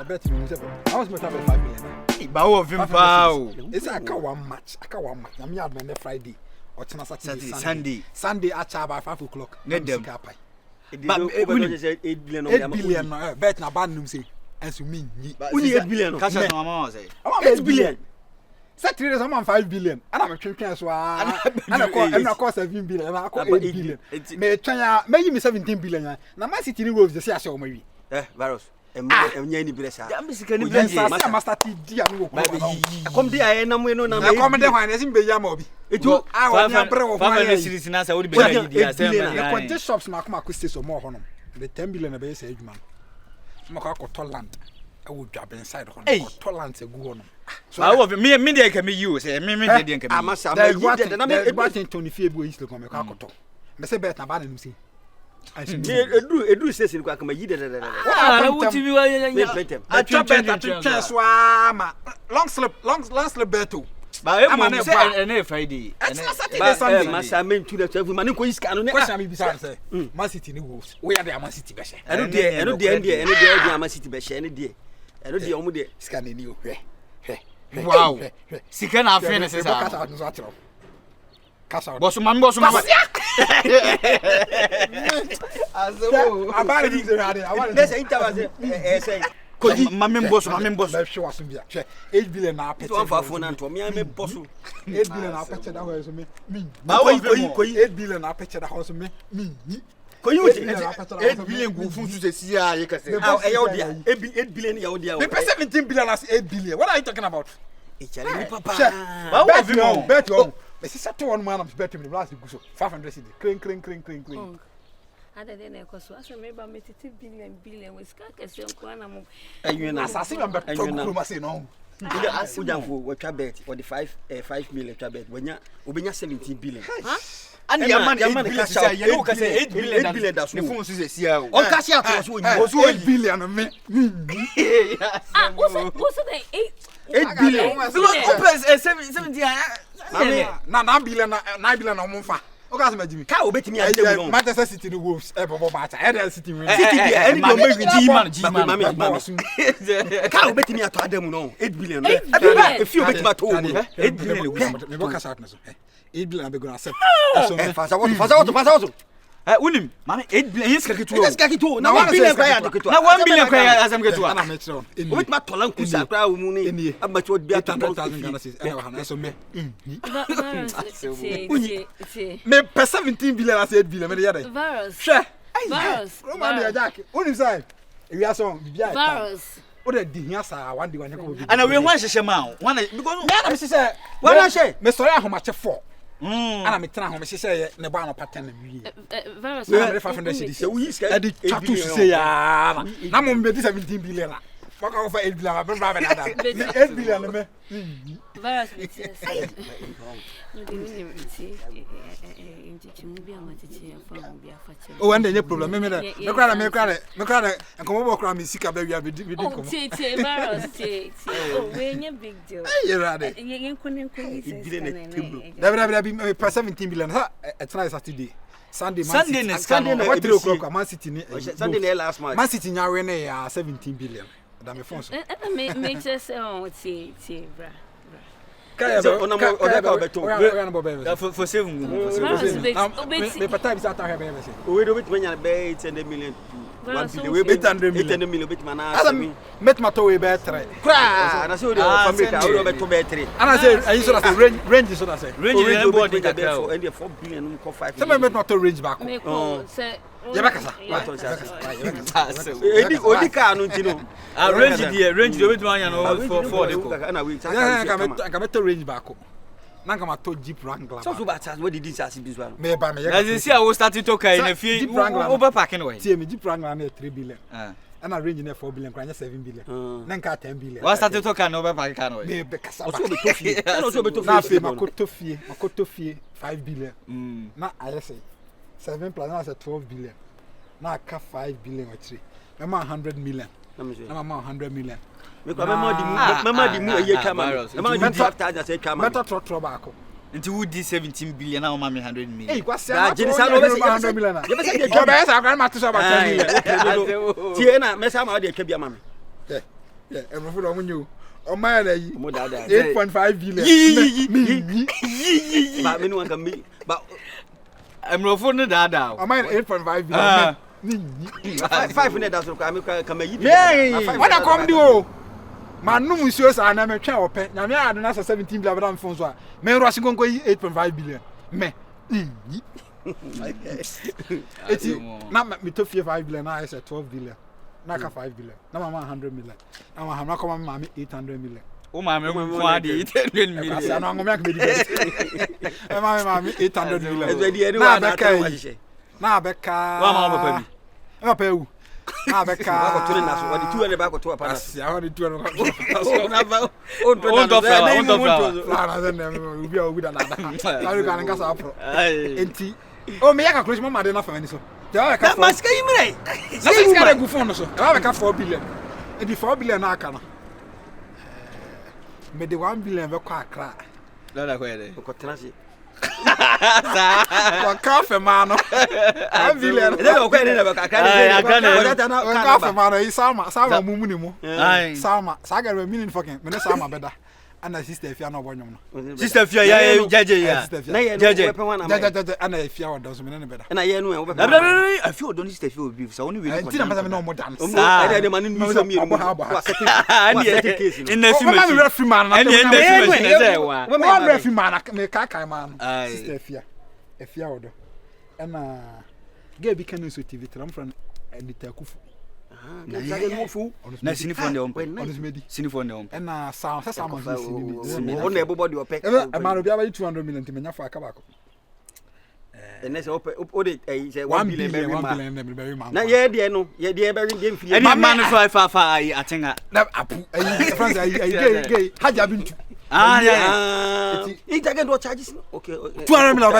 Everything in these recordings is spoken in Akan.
bet me I was met 5 million. Bawo vimpa. It's a one match. I'm yard man Friday or Saturday. Sunday at by 5 o'clock. Net them. But 8 billion. 8 billion. Bet na ban num say. As you mean, only 8 billion. Cash no mama say. 8 billion. Set 3 days I'm 5 billion. And I'm a champion so and I cost 7 billion and I cost 8 billion. Me try me 17 billion. Na Man City ni wolves say show me. Virus. Enya ni blessa. Ya mbisika ni blend. Master TD am go. Come there na mo no na. Na come there hwan esim be ya ma obi. Etu awon ya bre wo hwan ya. Series na say wo be ya di asem. Ya ko just shops na come akostate so more honom. The 10 billion na be say adwuma. Mo ka ko land. I would drop inside honom. Tolerance egu honom. So I will me dey can me you say me dey can me. Amasa me you na me egbatin Tony Fiebo East Lagos me ka koto. Me say bet na ba na nim say. Edu station kwa kama yide de. Na wuti bi wa ya. I chop bet chance wa ma. Long slip beto. Ba e mo say na Friday. Saturday Sunday. Masa men tu de man ko iska no ne. Question me bisa say. Man City ni Wolves. We are the Man City be she. Eno de Man City be she eno de omo de iska na ni o hwe. Wow. Sika na afi ne se sa. Kasa. Bosu mama. Azo. Abale di zerade. Abale say interview say. Koji mama bosu. Be hwe waso bia. Hwe 8 billion na apete. To fa phone na to me am bosu. 8 billion na apete da ho so me. Ba koyi 8 billion na apete da ho so me. Koyi uti 8 billion go fun su se si ya ye kase. E ya odia 8 billion ya odia. Me 17 billion as 8 billion. What are you talking about? Echale papa. Ba wo vi mo bet yo. Me si set one man am bet me the last go so 500 cedi. Clean. Ada de na ekoso aso me ba me 30 billion we ska kese nko na mo. Enwena asase me bet to kuro ma say no. Ujanfo we twa bet for the 5 million twa bet. Obenya 17 billion. And your man cash out. You can say 8 billion that's the phone says here. On cash out was 8 billion me. What's the 8 billion. Because 70 na 9 billion na omfa. Oga se Jimmy. Ka obetimi ade mu no. Manchester City no Wolves e bobo ba cha. E City win. City dia any go make G-man. Ka obetimi ato ade mu no 8 billion. If you obetimi ato 8 billion. Me go cash out na so. 8 billion be go accept. So fasa what? Unim, mama 8 billion yes kake to. Na 1 billion kwa ya to. Na 1 billion kwa ya azam ke to. Na me tro. Obetimi tolan kusa kwa mu ni. Abachi od bia 100,000 Ghana cedis. E wa na so me. see. Me 17 billion as 8 billion me dey there. Virus. Roman dey jack. Unim say. We are so bia. Virus. O dey di hia sa one day wanyako bi. And we wan hye ma. One because me say wan hye. Me sorry ahomache 4. Ana me tena ho me hye ne ba no pattern na wi. Virus. We 500 cedis. We use e di chatu say ya. Na mo me di 17 billion la. Fuck off 8 billion. I bring back that. 8 billion me. Virus. Oh, and any problem. Me cry. Come over, cry me sika baby. We did come. Oh, we big deal. You ready? You couldn't David 17 billion. Ha, it's nice Saturday. Sunday, what 3 o'clock? Man City. Sunday last month. Man City now win 17 billion. That me phone so. Me just bra. For 7 me pata bi sata have be say. We do bit manya be 800 million. 1 billion. We 800 million bit mana. Met my to we be 3. Cra, na so dey for America, we be to be 3. And I say, I so that range so that say. Range board dey kakra. And 4 billion ko 5. Some met my to range back. Me ko say Yabakasa. Odi ka no ntino. Range dey wait man no for dey ko. Na we can met to range back. Na ka ma to Jeep Wrangler. So ba chance we did this this one. Me ba me. As you see I will start to talk in a few over parking way. See me Jeep Wrangler na 3 billion. And I range na 4 billion, kwanya 7 billion. Na nka 10 billion. What start to talk in over parking way. Me be kasa. So be to fie. So be to Na fe makoto fie 5 billion. Na I say 7 plus na say 12 billion. Na ka 5 billion or 3. Mama 100 million. Na mama 100 million. Me ko mama di mu eye twa ma. Mama di draft aja say twa ma. Meta trotro ba ko. Until we did 17 billion now mama 100 million. Eh kwase na Jenisa no be 100 million. You be say go be say akran ma to so ba 10 million. Tie na me say ma dey twa bia ma me. Yeah, and for the oh my, 8.5 billion. But me no can me. But I'm no for that. Oh my, 8.5 billion. 500,000 come yeah, what I come do? Man, no monsieur, and I'm a child. Now, me I don't 17 billion phones. Me rush go 8.5 billion. Me. It's not me to 5 billion. I said 12 billion. Naka 5 billion. Now I'm 100 million. Now I'm not coming. Mommy 800 million. Oh my, I'm 800 million. I'm not going to make it. Mommy 800 million. Now Becca. I'm pay you. Now Becca. What the 200 back to a pass. I want 200. Oh, me I close my mother enough for so. That must get me. Nothing's got a good phone so. I have 4 billion. And the 4 billion I can. Me the 1 billion we quite crack. Don't I What coffee man? 1 billion. Coffee man is Sama Mumuni. Sama Saga meaning fucking. Me Sama better. And a sister if you are not born. Sister if you are Jaja. And if you are doesn't mean any better. And I know I feel don't stay feel beef so only we no more dance. I the man in me in the referee man and one referee man me kaka man sister if you are and Gaby can so TV tram from editor Kufu. Na sini phone de sini phone de and sound sini on everybody or pay a man will be about 200 million to menya for akabako and that's open say 1 billion very man na yeah there no yeah there very game free any man I think na apu friends gay haja bintu yeah it again do charges okay 200 million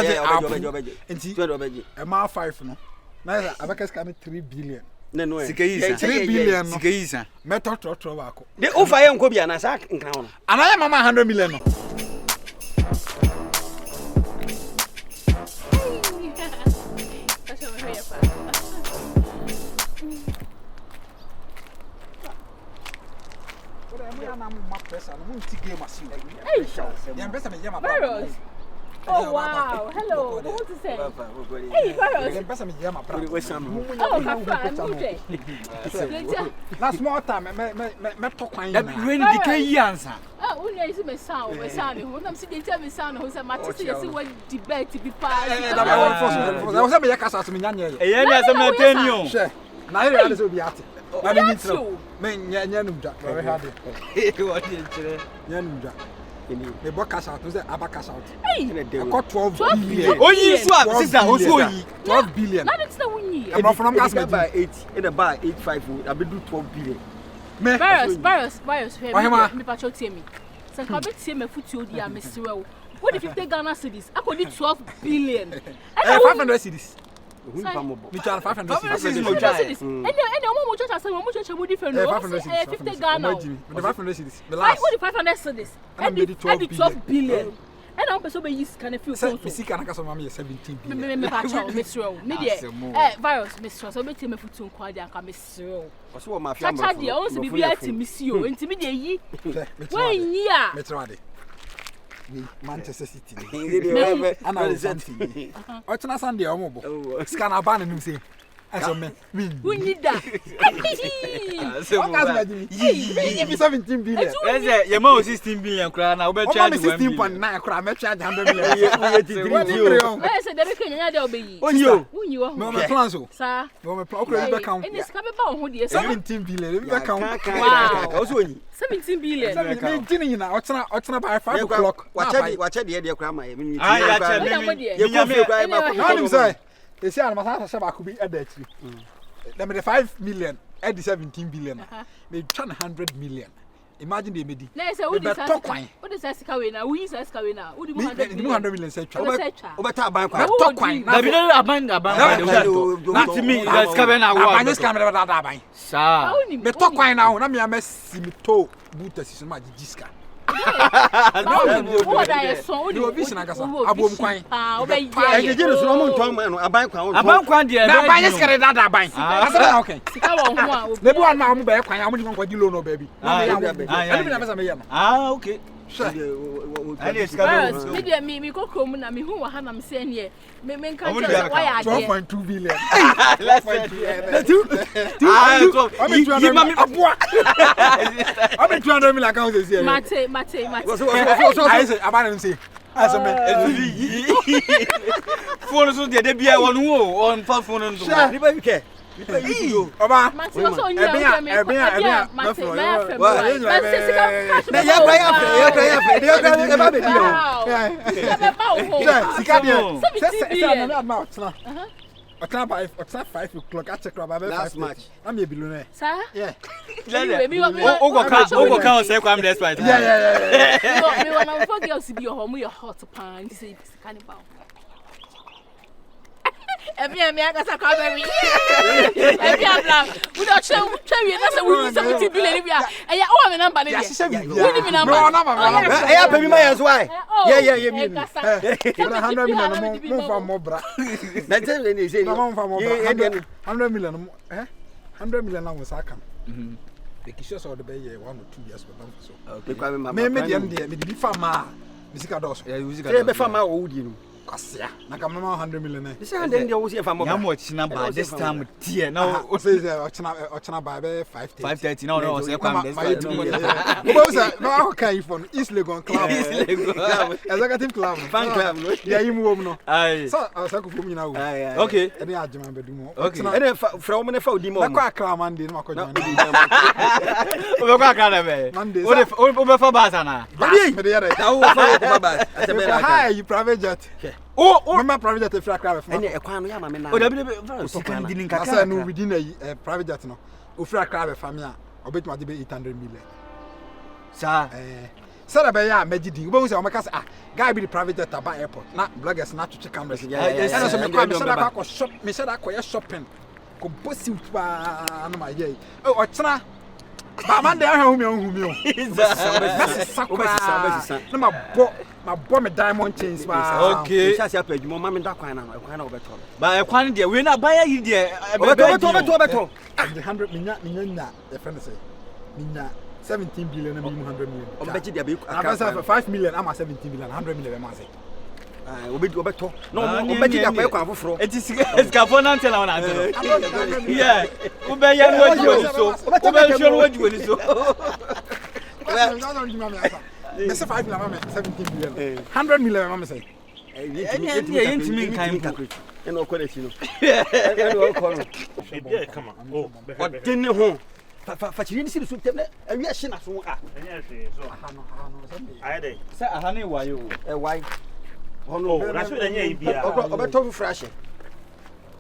enti 200 a man 5 no na abaka scam 3 billion no 3 billion no Sikeisa meto trotro bako de ofa ye nko bia na sa nkan ho anaya mama 100 million no Oh wow! Hello. What to say? Hey, Paros. Oh, Last small time, me talk wine. When the key answer. Oh, when you see me sound, when I'm sitting tell me sound, who's a matter see what debate to be passed. I was a casa to me. Yeah, some Antonio. Now you are so be at it. I mean, men Yanumja, very hard. What is Yanumja? The box out was abacus out. I got 12 billion. Oh, you swap, sister, 12 billion. That's the winning. I'm from Gasca by 8 in a bar 8.5. I will do 12 billion. Virus, me patrol me. So come see me foot you dia Mr. What if you take Ghana cedis? I could need 12 billion. 500 cedis. We charge 500 cedis. And no much as much different. 50 Ghana. The 500 cedis. The last. What the 500 cedis? And the 12 billion. And I'm person be use can feel so. Me see can aka so mama 17 billion. Me patrol Mr. Me virus Mr. So me tell me foot you kwa dia ka Mr. So o mafia ma. Chacha dia o se bibia ti misi o. Enti me dey yi. When yi a. Me try dey. Manchester City. Ana something. O tena Sunday o mo bo. Scan aban nim say. Aso me. Who need that? Hey, 17 billion. Yes, your mom 16 billion kra na we charge 16.9 kra me charge 100 million. I said they can ya dey obeyi. Onyo. No me plan so. Sir. No me plan. Okra be count. Any ska be ba ho dey 17 billion. Be count. Wow. Also onyi. 17 billion. Me tini na o tena by 5 o'clock. Wache dey kra ma. Ah, ya che me. You say they say I'm not sure I could be at that. Let me the 5 million at the 17 billion. They turn 100 million. Imagine they made it. What is Escawe now? We is Escawe now. Who do 100 million say Obeta bank. Talk wine. Na bi no abanga. Not me. That's coming now. I just camera that buy. Sir. Me talk wine now. Na me am see me to boot system ma jiska. What I saw, You will be Sinagasa. Abom Quine. I get you so much time. A bank on. Abankwa dia. Na ban is carried that ban. That's okay. The one man be Quine, I'm going to do no baby. Okay. Media me go come na me hu wa ha na me say here. Me kan tell why I there. 12.2 billion. Let's say. I'm 200 million accounts this year. Mate. I say about say. As a man. Phone so dey bia won wo on phone no. Riba you care. Oba. Mate so on here me. Five o'clock. Last match. I'm a billionaire. Sir? Yeah. Ogo can say kwam despite. Yeah. Me wanna forget us be your home your hot pan. This is cannibal. Me aka kwa baby. Blam. We don't show we na say we 70 billion bia. Eh o me number ni dia. We ni me number. No number. Eh baby my as why? Yeah. Me. 100 million mo fa mo bra. Na tell me say. No mo fa mo bra. 100 million 100 million na mo sa kan. The kisho so the be 1 or 2 years for them so. Okay. Me dem dey me di farmer. Bisika dos. Yeah, bisika. Say be farmer o wudi no. Kasia. Na kam no 100 million eh. This 100 dey wo say farmer. Ya mo china ba this time tie now. O say ochina ba be 5:30. No say kwam despite. But say no okay for East Legon Club. Executive Club. Fan club no. Yeah, you move no. Aye. So asako fo mi na wo. Okay. Ene ajima be du mo. Okay. Ene from me fa odi mo. Na kwa akra man dey no makojo. O be kwa kana be. O be fa baza na. Me dey there. Na wo fa ba. Hi, you private jet. Remember private jet free akra be. Ene ekwan no ya ma me na. O da bi sika ndi I say no within a private jet no. O free akra be family a obetuma dey be 800 million. Sa Sada be ya magidi. We say o make say guy be the private jet aba airport. Na bloggers na to cameras. And so me kwa me sada kwa shop, me sada kwa shopping. Ko bosi utba na ma ye. Oh, ochina. Ba man dey ahun mi o. Na ma bo me diamond chains ba. Okay. Shasi apedwuma ma me da kwan na wo beto. Ba ekwan de we na buy yi de beto. 100 minya the friend say. Minya 17 billion and 100 million. On beji dia be account 5 million am 17 billion 100 million am say. Obeto. No, on beji dia kwa foforo. Eti sika for na tell na tell. Yeah. Wo be ya no waji oni so. Wo be sure waji oni so. Me say 5 million am 17 billion. 100 million am say. Yentimi nkan ko. Eno ko na chi no. Eno ko no. E bia kama. Oh, odenne ho. Fa chiri ni si so tem na awi a hye na so a. Enya hwe so. Aye dey. Say aha na wayo. Why? Oh, na so enya yi bia. Obeto fresh.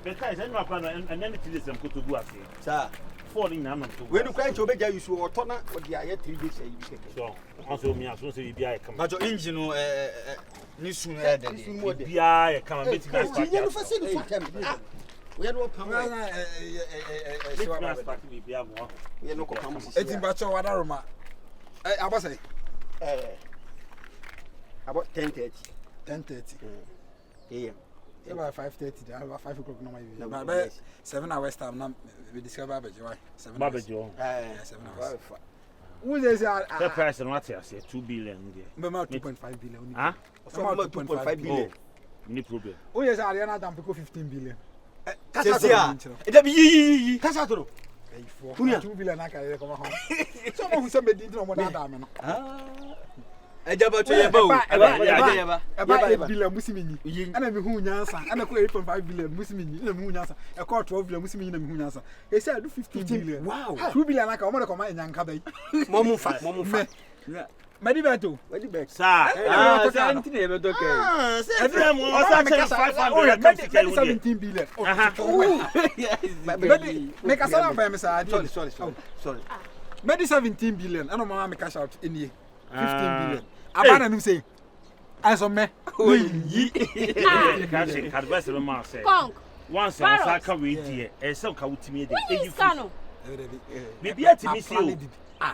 Be kai say no kwa na enya ni tili sem kotogu ase. Sa fall in na no to. We no kwa nche obeja yusu oto na odi aye 3 days ayi keke. So, also mi aso say bia e kama. But your engine no ni sun e de. Bia e kama beti na start. You no fa say no tem. We no pam. Bia mo. We no ko pam. Etimba cho wada roma. Abose. About 10:30. 10:30. Yeah. About 5:30. About 5 o'clock no my. But 7 hours time now we discover Babeji. Why? 7 hours. Babeji. 7 hours. Who says the price no what say 2 billion there. Maybe 2.5 billion. Huh? So 2.5 billion. No problem. Who says Ariana Dam pick 15 billion. Kasa. E da bi kasa to. 2 billion aka e come home. Some who say me din no mo na da me no. Ejaba to yeba o. Eba billion musimi ni. Ana me hu nyansa. Ana ko 8.5 billion musimi ni. Na me hu nyansa. E ko 12 billion musimi ni na me hu nyansa. E say do 15 billion. Wow. 2 billion aka o mo de come enyanka bai. Mo fa. Madi beto. Sa. Sa nti na yebe to ke. Say every mo o sa check 500 come 17 billion. Make us all by me say. Sorry. Medi 17 billion. Ano mama me cash out in here. 15 billion. Abana nim say. Aso me. Oyi. Cash advice no ma say. Once I saka we die, e say ka wutimi dey. Sano. Bibia timi si o.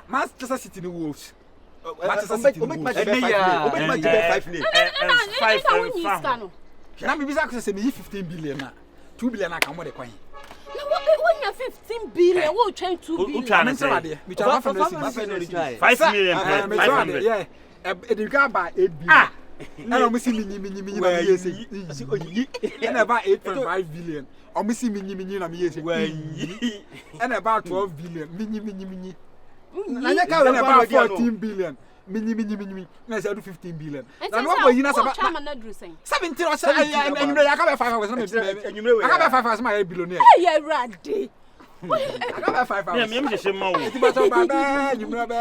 Manchester City no wolves. Manchester City. Obe match 5 million. Na me bisa ko say me 15 billion na 2 billion na kan mo de kwan. Na when you 15 billion, we train 2 billion. Me try na 5 million. Me try yeah. E dey go buy 8 billion. Na mo see me na me yes. And about 8.5 billion. O me see me na me yes. And about 12 billion. Me. Na nya ka about 14 billion. Mini. Na say do 15 billion. Na no go yina say 17 or say anyumre ya ka be 5 hours na me. I ka be 5 hours my billionaire. Hey, you ready? I ka be 5 hours. Me just ma wo. Ti ba so ba be, anyumre be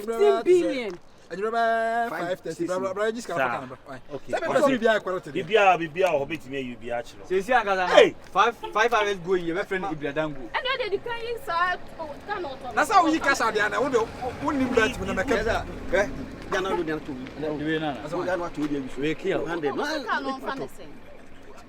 15 billion. Anyumre be 530 bra just ka fa kan bra. Okay. Say be so bia kwaro today. Bibia o betimi ayu bia chiro. Say see akaza na 5 hours go you be friend Ibradango. And they dey kan yin sa kan not. That's how we cash out there na wo nim that me na make. Jana do dia to. We na. Aso ga no to dia bi. We kill. 100. No fan say.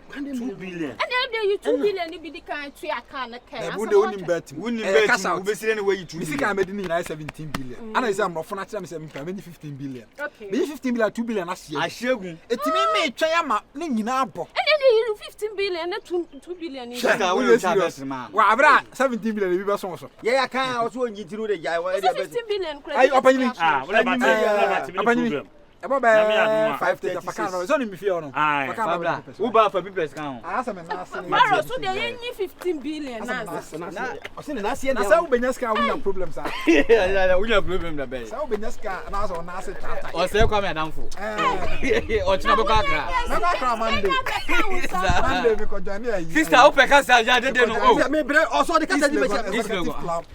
2 billion. And they you 2 billion be the kan to aka na kan. We dey nim bet. We nim bet. We be see anyway you 2. Me see can made ni 17 billion. And I say am no fona tell me say me pay 15 billion. Okay. Me 15 billion 2 billion ashie. Ashegun. Etimi me twa ya ma ne nyina abo. And then you 15 billion na 2 billion. Shaka we dey serious man. Wa abra 17 billion bi be so so. Yeah, kan also onyi tinu de jai wa It's 15 billion. Ai opanyi. Wala ba te problem. Ebo be 530 fakana no so ni me fie no. Fakana. Who ba for people kan? Asa me na ase. Maro so dey yin 15 billion na. o se na se na say ubenya ska we na problem sa. Yeah, we have problem da be. Say ubenya ska na so na ase tata. O say kwa me adamfo. O china bo kakra. Na kakra Monday. Monday me ko join here. Sister, o pe ka say ja dede no. Oh. me bre o so de ka say me club.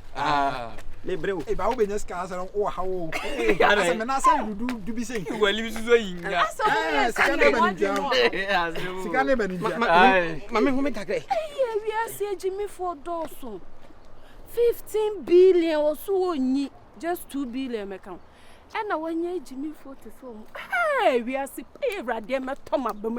me bre o. E ba ubenya ska ase no o ha o. Asa me na say du bi say. We live so yin. Sika ne be ni dia. Mama hu me kakre. We are say Jimmy for doso. 15 billion or so onyi. Just 2 billion me kan. And na wanye Jimmy for to so. Hey, we are say pay radie me to ma bam.